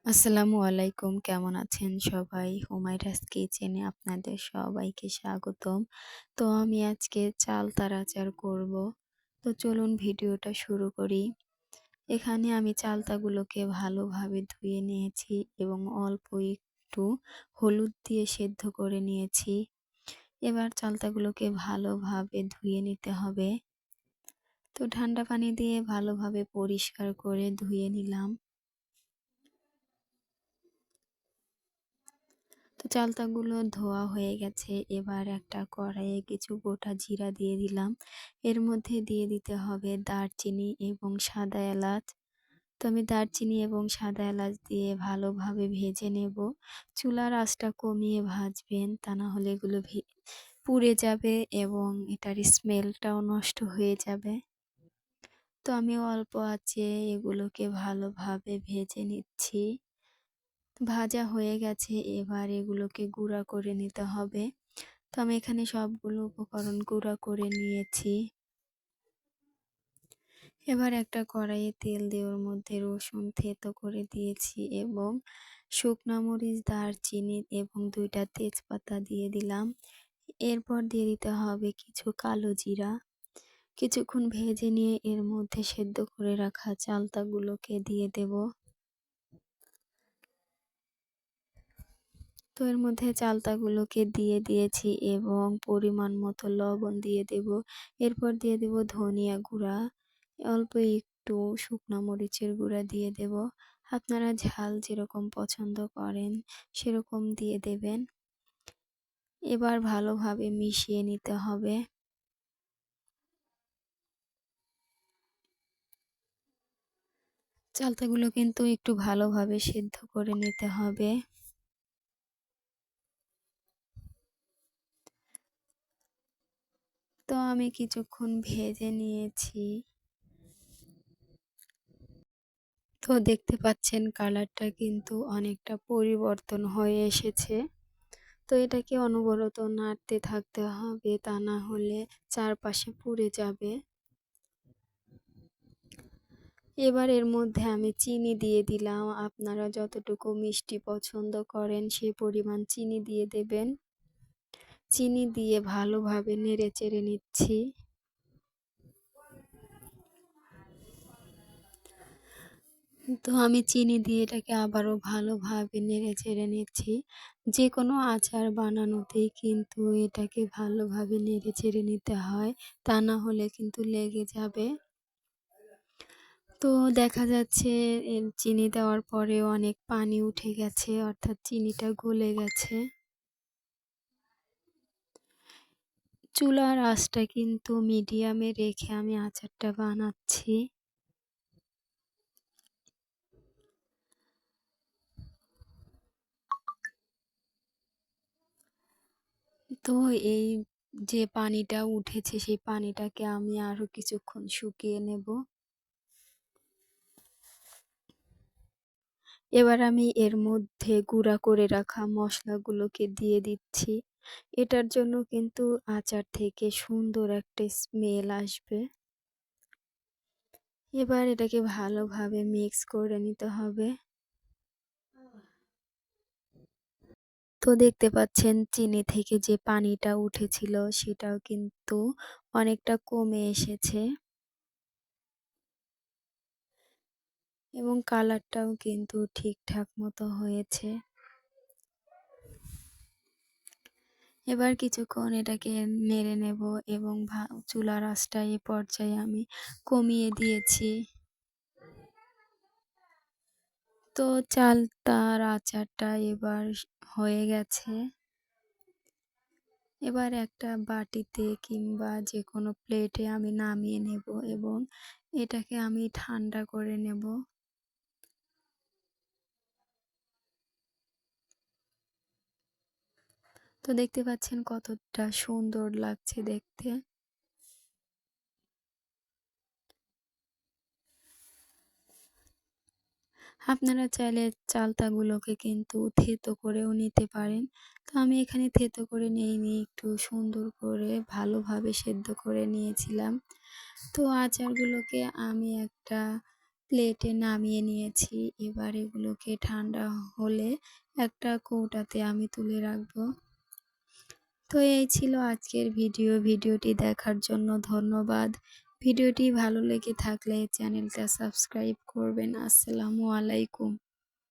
আসসালামু আলাইকুম। কেমন আছেন সবাই? হুমায়রাস কিচেনে আপনাদের সবাইকে স্বাগতম। তো আমি আজকে চালতার আচার করব। তো চলুন ভিডিওটা শুরু করি। এখানে আমি চালতাগুলোকে ভালোভাবে ধুয়ে নিয়েছি এবং অল্প একটু হলুদ দিয়ে সেদ্ধ করে নিয়েছি। এবার চালতাগুলোকে ভালোভাবে ধুয়ে নিতে হবে। তো ঠান্ডা পানি দিয়ে ভালোভাবে পরিষ্কার করে ধুয়ে নিলাম। তো চালতাগুলো ধোয়া হয়ে গেছে। এবার একটা কড়াইয়ে কিছু গোটা জিরা দিয়ে দিলাম। এর মধ্যে দিয়ে দিতে হবে দারচিনি এবং সাদা এলাচ। তো আমি দারচিনি এবং সাদা এলাচ দিয়ে ভালোভাবে ভেজে নেব। চুলার আঁচটা কমিয়ে ভাজবেন, তা না হলে এগুলো পুড়ে যাবে এবং এটার স্মেলটাও নষ্ট হয়ে যাবে। তো আমি অল্প আঁচে এগুলোকে ভালোভাবে ভেজে নিচ্ছি। ভাজা হয়ে গেছে, এবার এগুলোকে গুঁড়া করে নিতে হবে। তো আমি এখানে সবগুলো উপকরণ গুঁড়া করে নিয়েছি। এবার একটা কড়াইয়ে তেল দিয়ে ওর মধ্যে রসুন থেতো করে দিয়েছি এবং শুকনা মরিচ, দারচিনি এবং ২টা তেজপাতা দিয়ে দিলাম। এরপর দিয়ে দিতে হবে কিছু কালো জিরা। কিছুক্ষণ ভেজে নিয়ে এর মধ্যে সেদ্ধ করে রাখা চালতাগুলোকে দিয়ে দেব। তো এর মধ্যে চালতাগুলোকে দিয়ে দিয়েছি এবং পরিমাণ মতো লবণ দিয়ে দেব। এরপর দিয়ে দেব ধনিয়া গুঁড়া, অল্প একটু শুকনা মরিচের গুঁড়া দিয়ে দেব। আপনারা ঝাল যেরকম পছন্দ করেন সেরকম দিয়ে দেবেন। এবার ভালোভাবে মিশিয়ে নিতে হবে। চালতাগুলো কিন্তু একটু ভালোভাবে সেদ্ধ করে নিতে হবে। তো আমি কিছুক্ষণ ভেজে নিয়েছি। তো দেখতে পাচ্ছেন কালারটা কিন্তু অনেকটা পরিবর্তন হয়ে এসেছে। তো এটাকে অনবরত নাড়তে থাকতে হবে, তা না হলে চারপাশে পুড়ে যাবে। এবার এর মধ্যে আমি চিনি দিয়ে দিলাম। আপনারা যতটুকু মিষ্টি পছন্দ করেন সেই পরিমাণ চিনি দিয়ে দেবেন। চিনি দিয়ে ভালোভাবে নেড়ে চেড়ে নিচ্ছি। তো আমি চিনি দিয়ে এটাকে আবারও ভালোভাবে নেড়ে চেড়ে নিচ্ছি। যে কোনো আচার বানানোতেই কিন্তু এটাকে ভালোভাবে নেড়ে চেড়ে নিতে হয়, তা না হলে কিন্তু লেগে যাবে। তো দেখা যাচ্ছে চিনি দেওয়ার পরেও অনেক পানি উঠে গেছে, অর্থাৎ চিনিটা গলে গেছে। চুলার আঁচটা কিন্তু মিডিয়ামে রেখে আমি আচারটা বানাচ্ছি। তো এই যে পানিটা উঠেছে সেই পানিটাকে আমি আরো কিছুক্ষণ শুকিয়ে নেব। এবার আমি এর মধ্যে গুঁড়া করে রাখা মশলাগুলোকে দিয়ে দিচ্ছি। এটার জন্য কিন্তু আচার থেকে সুন্দর একটা স্মেল আসবে। এবার এটাকে ভালোভাবে মিক্স করে নিতে হবে। তো দেখতে পাচ্ছেন চিনি থেকে যে পানিটা উঠেছিল সেটাও কিন্তু অনেকটা কমে এসেছে এবং কালারটাও কিন্তু ঠিকঠাক মতো হয়েছে। এবার কিছুক্ষণ এটাকে নেড়ে নেব এবং চুলার আঁচটা এ পর্যায়ে আমি কমিয়ে দিয়েছি। তো চালতার আচারটা এবার হয়ে গেছে। এবার একটা বাটিতে কিংবা যেকোনো প্লেটে আমি নামিয়ে নেব এবং এটাকে আমি ঠান্ডা করে নেব। তো দেখতে পাচ্ছেন কতটা সুন্দর লাগছে দেখতে। আপনারা চাইলে চালতাগুলোকে কিন্তু থেতো করেও নিতে পারেন। তো আমি এখানে থেতো করে নিইনি, একটু সুন্দর করে ভালোভাবে সেদ্ধ করে নিয়েছিলাম। তো আচারগুলোকে আমি একটা প্লেটে নামিয়ে নিয়েছি। এবার এগুলোকে ঠান্ডা হলে একটা কৌটাতে আমি তুলে রাখবো। তো এই ছিল আজকের ভিডিও। ভিডিওটি দেখার জন্য ধন্যবাদ। ভিডিওটি ভালো লেগে থাকলে চ্যানেলটা সাবস্ক্রাইব করবেন। আসসালামু আলাইকুম।